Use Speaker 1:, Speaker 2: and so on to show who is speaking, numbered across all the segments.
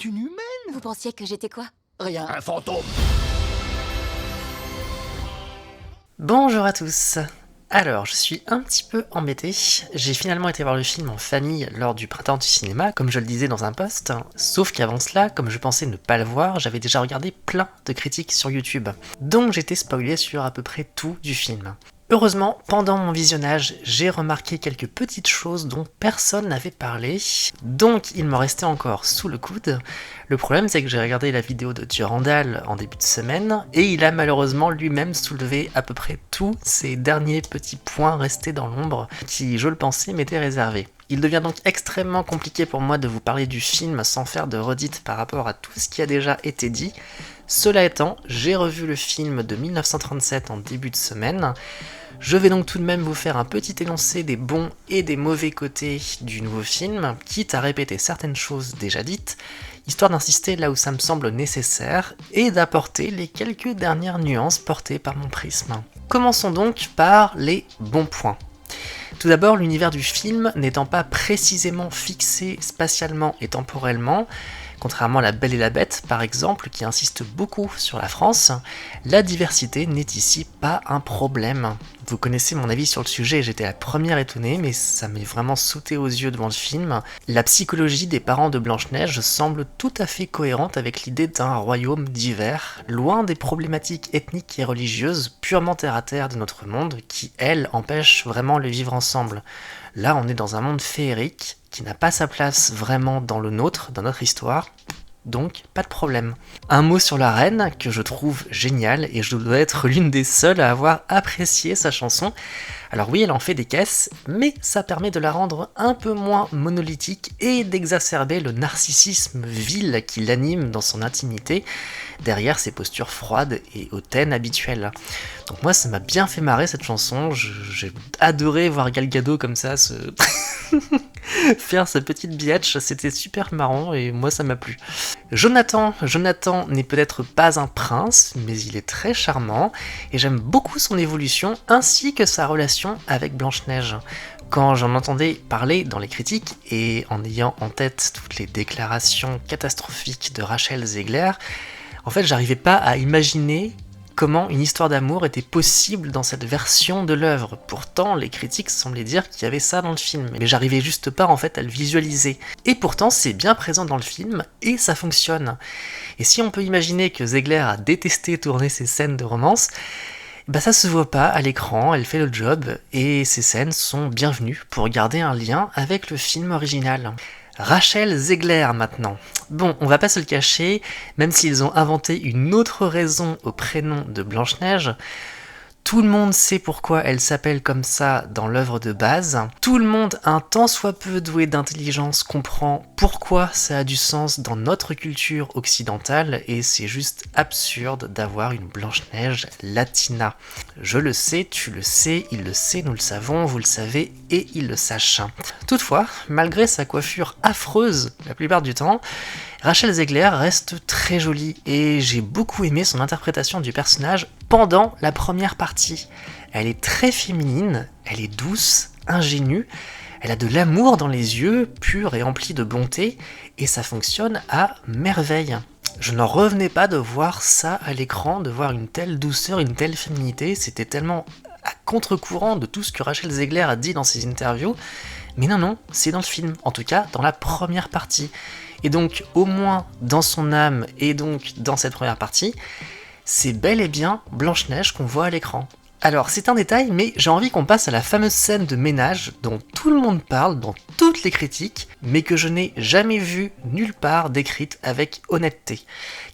Speaker 1: C'est une humaine.
Speaker 2: Vous pensiez que j'étais quoi?
Speaker 1: Rien. Un fantôme.
Speaker 3: Bonjour à tous. Alors, je suis un petit peu embêté. J'ai finalement été voir le film en famille lors du printemps du cinéma, comme je le disais dans un post. Sauf qu'avant cela, comme je pensais ne pas le voir, j'avais déjà regardé plein de critiques sur YouTube. Donc j'étais spoilé sur à peu près tout du film. Heureusement, pendant mon visionnage, j'ai remarqué quelques petites choses dont personne n'avait parlé, donc il m'en restait encore sous le coude. Le problème, c'est que j'ai regardé la vidéo de Durandal en début de semaine, et il a malheureusement lui-même soulevé à peu près tous ces derniers petits points restés dans l'ombre, qui, je le pensais, m'étaient réservés. Il devient donc extrêmement compliqué pour moi de vous parler du film sans faire de redites par rapport à tout ce qui a déjà été dit. Cela étant, j'ai revu le film de 1937 en début de semaine. Je vais donc tout de même vous faire un petit énoncé des bons et des mauvais côtés du nouveau film, quitte à répéter certaines choses déjà dites, histoire d'insister là où ça me semble nécessaire, et d'apporter les quelques dernières nuances portées par mon prisme. Commençons donc par les bons points. Tout d'abord, l'univers du film n'étant pas précisément fixé spatialement et temporellement, contrairement à La Belle et la Bête par exemple, qui insiste beaucoup sur la France, la diversité n'est ici pas un problème. Vous connaissez mon avis sur le sujet, j'étais la première étonnée, mais ça m'est vraiment sauté aux yeux devant le film. La psychologie des parents de Blanche-Neige semble tout à fait cohérente avec l'idée d'un royaume divers, loin des problématiques ethniques et religieuses purement terre-à-terre de notre monde, qui, elles, empêchent vraiment le vivre ensemble. Là, on est dans un monde féerique, qui n'a pas sa place vraiment dans le nôtre, dans notre histoire, donc pas de problème. Un mot sur la reine, que je trouve géniale, et je dois être l'une des seules à avoir apprécié sa chanson. Alors oui, elle en fait des caisses, mais ça permet de la rendre un peu moins monolithique et d'exacerber le narcissisme vil qui l'anime dans son intimité, derrière ses postures froides et hautaines habituelles. Donc moi, ça m'a bien fait marrer cette chanson, j'ai adoré voir Gal Gadot comme ça se... faire sa petite biatch, c'était super marrant et moi ça m'a plu. Jonathan n'est peut-être pas un prince, mais il est très charmant et j'aime beaucoup son évolution ainsi que sa relation avec Blanche-Neige. Quand j'en entendais parler dans les critiques et en ayant en tête toutes les déclarations catastrophiques de Rachel Zegler, en fait j'arrivais pas à imaginer comment une histoire d'amour était possible dans cette version de l'œuvre. Pourtant, les critiques semblaient dire qu'il y avait ça dans le film, mais j'arrivais juste pas en fait à le visualiser. Et pourtant, c'est bien présent dans le film, et ça fonctionne. Et si on peut imaginer que Zegler a détesté tourner ses scènes de romance, bah ça se voit pas à l'écran, elle fait le job, et ces scènes sont bienvenues pour garder un lien avec le film original. Rachel Zegler maintenant. Bon, on va pas se le cacher, même s'ils ont inventé une autre raison au prénom de Blanche-Neige, tout le monde sait pourquoi elle s'appelle comme ça dans l'œuvre de base. Tout le monde, un tant soit peu doué d'intelligence, comprend pourquoi ça a du sens dans notre culture occidentale et c'est juste absurde d'avoir une Blanche-Neige latina. Je le sais, tu le sais, il le sait, nous le savons, vous le savez et il le sache. Toutefois, malgré sa coiffure affreuse la plupart du temps, Rachel Zegler reste très jolie et j'ai beaucoup aimé son interprétation du personnage pendant la première partie. Elle est très féminine, elle est douce, ingénue, elle a de l'amour dans les yeux, pur et empli de bonté, et ça fonctionne à merveille. Je n'en revenais pas de voir ça à l'écran, de voir une telle douceur, une telle féminité, c'était tellement à contre-courant de tout ce que Rachel Zegler a dit dans ses interviews, mais non, c'est dans le film, en tout cas dans la première partie. Et donc, au moins dans son âme et donc dans cette première partie, c'est bel et bien Blanche-Neige qu'on voit à l'écran. Alors, c'est un détail, mais j'ai envie qu'on passe à la fameuse scène de ménage dont tout le monde parle dans toutes les critiques, mais que je n'ai jamais vue nulle part décrite avec honnêteté.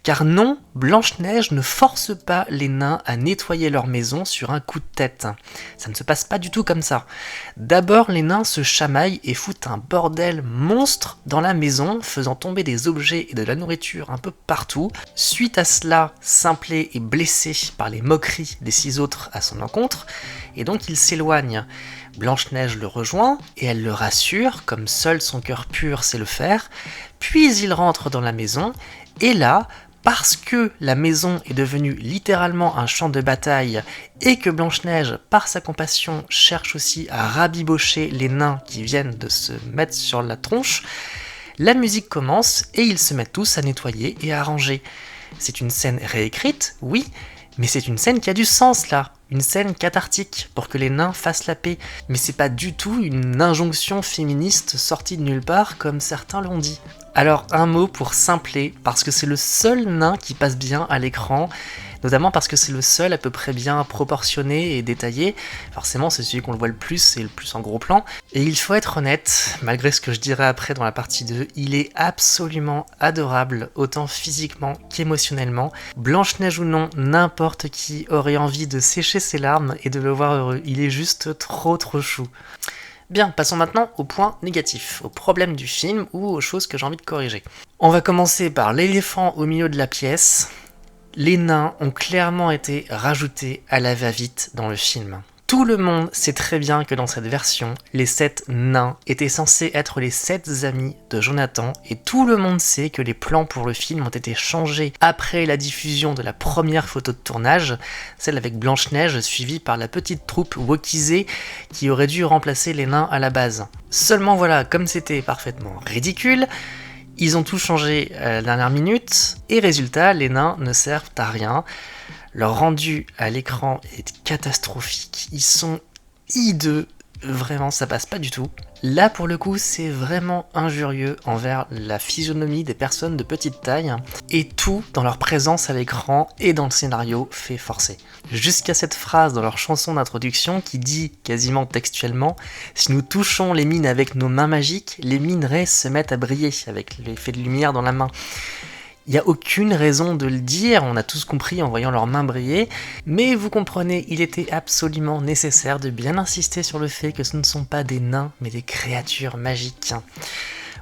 Speaker 3: Car non, Blanche-Neige ne force pas les nains à nettoyer leur maison sur un coup de tête. Ça ne se passe pas du tout comme ça. D'abord, les nains se chamaillent et foutent un bordel monstre dans la maison, faisant tomber des objets et de la nourriture un peu partout. Suite à cela, Simplet est blessé par les moqueries des 6 autres à son encontre, et donc il s'éloigne. Blanche-Neige le rejoint, et elle le rassure, comme seul son cœur pur sait le faire, puis il rentre dans la maison, et là, parce que la maison est devenue littéralement un champ de bataille et que Blanche-Neige, par sa compassion, cherche aussi à rabibocher les nains qui viennent de se mettre sur la tronche, La musique commence et ils se mettent tous à nettoyer et à ranger. C'est une scène réécrite, oui, mais c'est une scène qui a du sens là, une scène cathartique pour que les nains fassent la paix. Mais c'est pas du tout une injonction féministe sortie de nulle part comme certains l'ont dit. Alors un mot pour Simplet, parce que c'est le seul nain qui passe bien à l'écran, notamment parce que c'est le seul à peu près bien proportionné et détaillé. Forcément c'est celui qu'on le voit le plus et le plus en gros plan. Et il faut être honnête, malgré ce que je dirai après dans la partie 2, il est absolument adorable, autant physiquement qu'émotionnellement. Blanche-Neige ou non, n'importe qui aurait envie de sécher ses larmes et de le voir heureux. Il est juste trop chou. Bien, passons maintenant aux points négatifs, aux problèmes du film ou aux choses que j'ai envie de corriger. On va commencer par l'éléphant au milieu de la pièce. Les nains ont clairement été rajoutés à la va-vite dans le film. Tout le monde sait très bien que dans cette version, les 7 nains étaient censés être les 7 amis de Jonathan, et tout le monde sait que les plans pour le film ont été changés après la diffusion de la première photo de tournage, celle avec Blanche-Neige suivie par la petite troupe wokisée qui aurait dû remplacer les nains à la base. Seulement voilà, comme c'était parfaitement ridicule, ils ont tout changé à la dernière minute, et résultat, les nains ne servent à rien. Leur rendu à l'écran est catastrophique, ils sont hideux, vraiment ça passe pas du tout. Là pour le coup c'est vraiment injurieux envers la physionomie des personnes de petite taille, et tout dans leur présence à l'écran et dans le scénario fait forcer. Jusqu'à cette phrase dans leur chanson d'introduction qui dit quasiment textuellement « Si nous touchons les mines avec nos mains magiques, les minerais se mettent à briller avec l'effet de lumière dans la main ». Il n'y a aucune raison de le dire, on a tous compris en voyant leurs mains briller, mais vous comprenez, il était absolument nécessaire de bien insister sur le fait que ce ne sont pas des nains, mais des créatures magiques.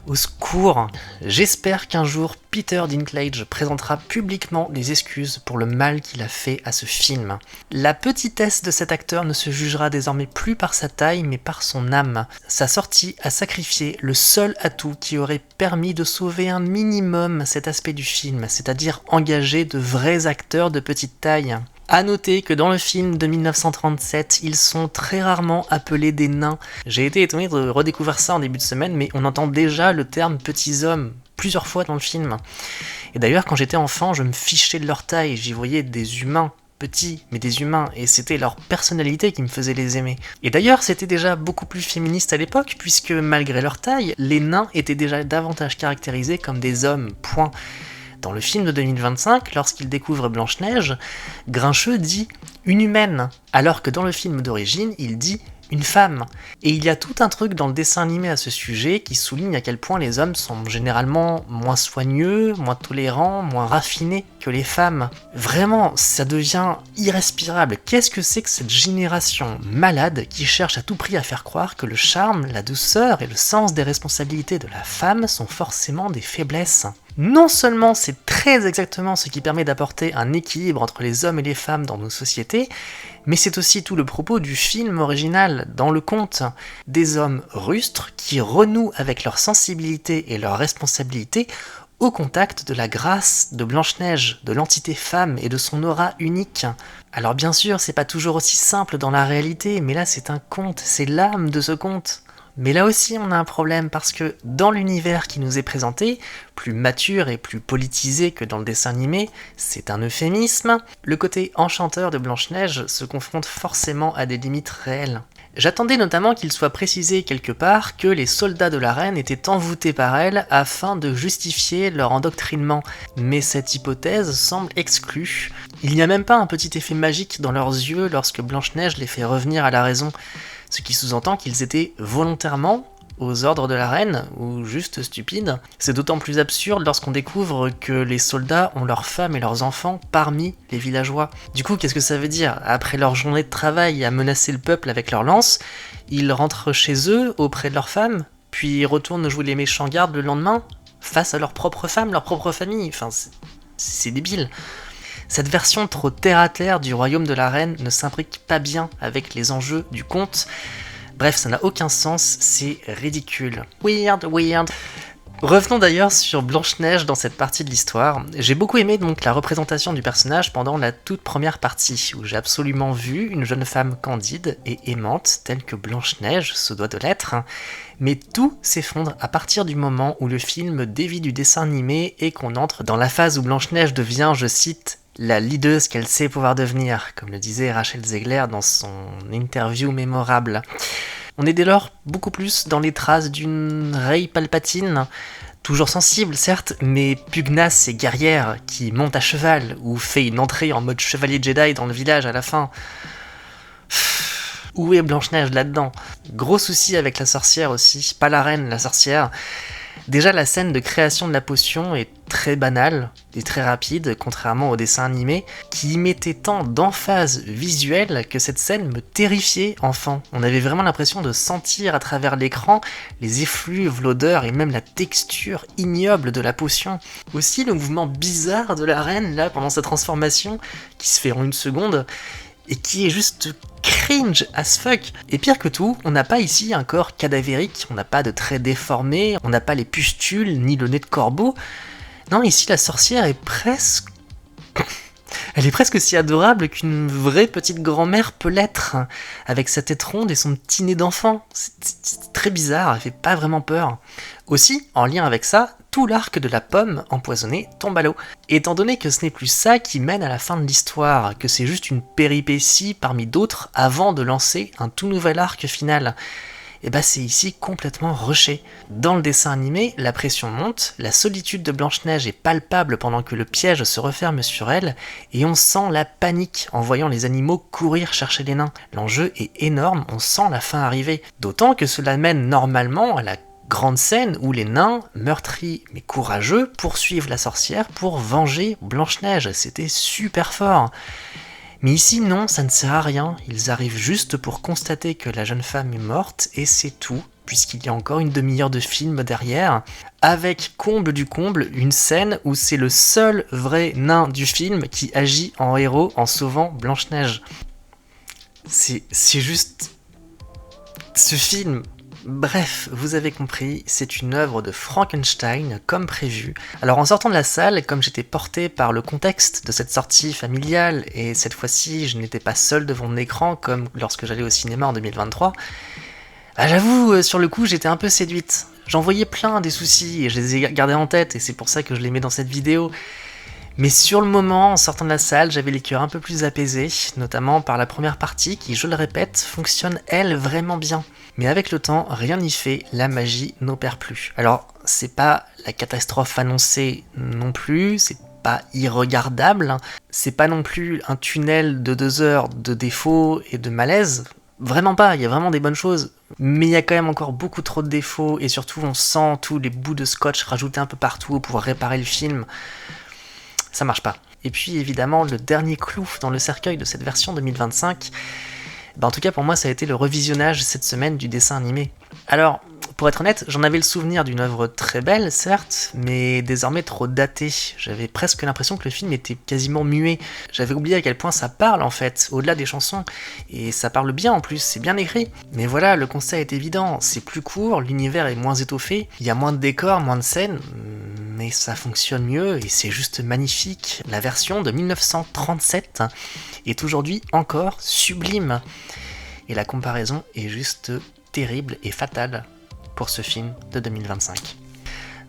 Speaker 3: Au secours! J'espère qu'un jour Peter Dinklage présentera publiquement des excuses pour le mal qu'il a fait à ce film. La petitesse de cet acteur ne se jugera désormais plus par sa taille mais par son âme. Sa sortie a sacrifié le seul atout qui aurait permis de sauver un minimum cet aspect du film, c'est-à-dire engager de vrais acteurs de petite taille. A noter que dans le film de 1937, ils sont très rarement appelés des nains. J'ai été étonné de redécouvrir ça en début de semaine, mais on entend déjà le terme petits hommes plusieurs fois dans le film. Et d'ailleurs, quand j'étais enfant, je me fichais de leur taille, j'y voyais des humains. Petits, mais des humains, et c'était leur personnalité qui me faisait les aimer. Et d'ailleurs, c'était déjà beaucoup plus féministe à l'époque, puisque malgré leur taille, les nains étaient déjà davantage caractérisés comme des hommes, point. Dans le film de 2025, lorsqu'il découvre Blanche-Neige, Grincheux dit « une humaine », alors que dans le film d'origine, il dit « une femme ». Et il y a tout un truc dans le dessin animé à ce sujet qui souligne à quel point les hommes sont généralement moins soigneux, moins tolérants, moins raffinés que les femmes. Vraiment, ça devient irrespirable. Qu'est-ce que c'est que cette génération malade qui cherche à tout prix à faire croire que le charme, la douceur et le sens des responsabilités de la femme sont forcément des faiblesses ? Non seulement c'est très exactement ce qui permet d'apporter un équilibre entre les hommes et les femmes dans nos sociétés, mais c'est aussi tout le propos du film original, dans le conte. Des hommes rustres qui renouent avec leur sensibilité et leur responsabilité au contact de la grâce de Blanche-Neige, de l'entité femme et de son aura unique. Alors bien sûr, c'est pas toujours aussi simple dans la réalité, mais là c'est un conte, c'est l'âme de ce conte. Mais là aussi on a un problème parce que dans l'univers qui nous est présenté, plus mature et plus politisé que dans le dessin animé, c'est un euphémisme, le côté enchanteur de Blanche-Neige se confronte forcément à des limites réelles. J'attendais notamment qu'il soit précisé quelque part que les soldats de la reine étaient envoûtés par elle afin de justifier leur endoctrinement, mais cette hypothèse semble exclue. Il n'y a même pas un petit effet magique dans leurs yeux lorsque Blanche-Neige les fait revenir à la raison, ce qui sous-entend qu'ils étaient volontairement aux ordres de la reine, ou juste stupides. C'est d'autant plus absurde lorsqu'on découvre que les soldats ont leurs femmes et leurs enfants parmi les villageois. Du coup, qu'est-ce que ça veut dire ? Après leur journée de travail à menacer le peuple avec leurs lances, ils rentrent chez eux auprès de leurs femmes, puis retournent jouer les méchants gardes le lendemain, face à leurs propres femmes, leur propre famille. Enfin, c'est débile. Cette version trop terre-à-terre du royaume de la reine ne s'imbrique pas bien avec les enjeux du conte. Bref, ça n'a aucun sens, c'est ridicule. Weird. Revenons d'ailleurs sur Blanche-Neige dans cette partie de l'histoire. J'ai beaucoup aimé donc la représentation du personnage pendant la toute première partie, où j'ai absolument vu une jeune femme candide et aimante, telle que Blanche-Neige se doit de l'être, mais tout s'effondre à partir du moment où le film dévie du dessin animé et qu'on entre dans la phase où Blanche-Neige devient, je cite, la leaduse qu'elle sait pouvoir devenir, comme le disait Rachel Zegler dans son interview mémorable. On est dès lors beaucoup plus dans les traces d'une Rey Palpatine, toujours sensible certes, mais pugnace et guerrière, qui monte à cheval, ou fait une entrée en mode chevalier Jedi dans le village à la fin. Où est Blanche-Neige là-dedans? Gros souci avec la sorcière aussi, pas la reine, la sorcière. Déjà, la scène de création de la potion est très banale et très rapide, contrairement au dessin animé, qui y mettait tant d'emphase visuelle que cette scène me terrifiait enfant. On avait vraiment l'impression de sentir à travers l'écran les effluves, l'odeur et même la texture ignoble de la potion. Aussi, le mouvement bizarre de la reine, là, pendant sa transformation, qui se fait en une seconde, et qui est juste cringe as fuck. Et pire que tout, on n'a pas ici un corps cadavérique, on n'a pas de traits déformés, on n'a pas les pustules ni le nez de corbeau. Non, ici la sorcière est presque... Elle est presque si adorable qu'une vraie petite grand-mère peut l'être, avec sa tête ronde et son petit nez d'enfant. C'est très bizarre, elle fait pas vraiment peur. Aussi, en lien avec ça, tout l'arc de la pomme empoisonnée tombe à l'eau. Étant donné que ce n'est plus ça qui mène à la fin de l'histoire, que c'est juste une péripétie parmi d'autres avant de lancer un tout nouvel arc final, et bah c'est ici complètement rushé. Dans le dessin animé, la pression monte, la solitude de Blanche-Neige est palpable pendant que le piège se referme sur elle, et on sent la panique en voyant les animaux courir chercher les nains. L'enjeu est énorme, on sent la fin arriver. D'autant que cela mène normalement à la grande scène où les nains, meurtris mais courageux, poursuivent la sorcière pour venger Blanche-Neige. C'était super fort. Mais ici, non, ça ne sert à rien, ils arrivent juste pour constater que la jeune femme est morte, et c'est tout, puisqu'il y a encore une demi-heure de film derrière, avec, comble du comble, une scène où c'est le seul vrai nain du film qui agit en héros en sauvant Blanche-Neige. C'est juste... Ce film... Bref, vous avez compris, c'est une œuvre de Frankenstein, comme prévu. Alors en sortant de la salle, comme j'étais porté par le contexte de cette sortie familiale, et cette fois-ci je n'étais pas seul devant mon écran comme lorsque j'allais au cinéma en 2023, bah j'avoue, sur le coup j'étais un peu séduite. J'en voyais plein des soucis, et je les ai gardés en tête, et c'est pour ça que je les mets dans cette vidéo. Mais sur le moment, en sortant de la salle, j'avais les cœurs un peu plus apaisés, notamment par la première partie qui, je le répète, fonctionne elle vraiment bien. Mais avec le temps, rien n'y fait, la magie n'opère plus. Alors, c'est pas la catastrophe annoncée non plus, c'est pas irregardable, hein. C'est pas non plus un tunnel de 2 heures de défauts et de malaise. Vraiment pas, il y a vraiment des bonnes choses. Mais il y a quand même encore beaucoup trop de défauts, et surtout on sent tous les bouts de scotch rajoutés un peu partout pour réparer le film. Ça marche pas. Et puis évidemment, le dernier clou dans le cercueil de cette version 2025, en tout cas pour moi ça a été le revisionnage cette semaine du dessin animé. Alors, pour être honnête, j'en avais le souvenir d'une œuvre très belle, certes, mais désormais trop datée. J'avais presque l'impression que le film était quasiment muet. J'avais oublié à quel point ça parle en fait, au-delà des chansons. Et ça parle bien en plus, c'est bien écrit. Mais voilà, le constat est évident, c'est plus court, l'univers est moins étoffé, il y a moins de décors, moins de scènes, mais ça fonctionne mieux et c'est juste magnifique. La version de 1937 est aujourd'hui encore sublime. Et la comparaison est juste terrible et fatale pour ce film de 2025.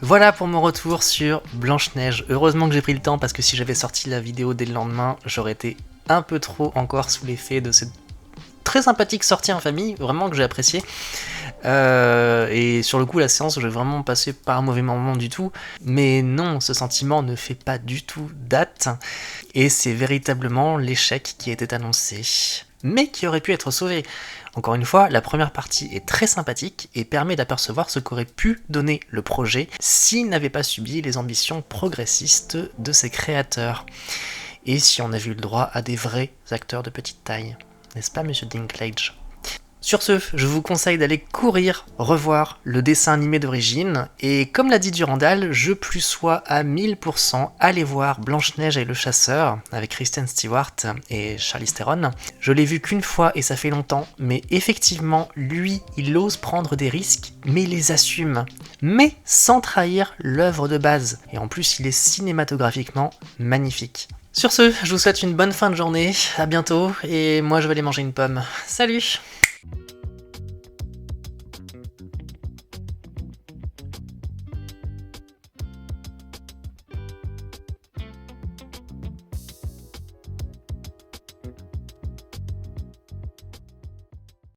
Speaker 3: Voilà pour mon retour sur Blanche-Neige. Heureusement que j'ai pris le temps parce que si j'avais sorti la vidéo dès le lendemain, j'aurais été un peu trop encore sous l'effet de cette très sympathique sortie en famille, vraiment que j'ai apprécié. Et sur le coup, la séance, j'ai vraiment passé par un mauvais moment du tout. Mais non, ce sentiment ne fait pas du tout date. Et c'est véritablement l'échec qui était annoncé, mais qui aurait pu être sauvé. Encore une fois, la première partie est très sympathique et permet d'apercevoir ce qu'aurait pu donner le projet s'il n'avait pas subi les ambitions progressistes de ses créateurs. Et si on avait eu le droit à des vrais acteurs de petite taille. N'est-ce pas, monsieur Dinklage ? Sur ce, je vous conseille d'aller courir, revoir le dessin animé d'origine, et comme l'a dit Durandal, je plus sois à 1000% aller voir Blanche-Neige et le Chasseur, avec Kristen Stewart et Charlize Theron. Je l'ai vu qu'une fois et ça fait longtemps, mais effectivement, lui, il ose prendre des risques, mais il les assume. Mais sans trahir l'œuvre de base, et en plus il est cinématographiquement magnifique. Sur ce, je vous souhaite une bonne fin de journée, à bientôt, et moi je vais aller manger une pomme. Salut!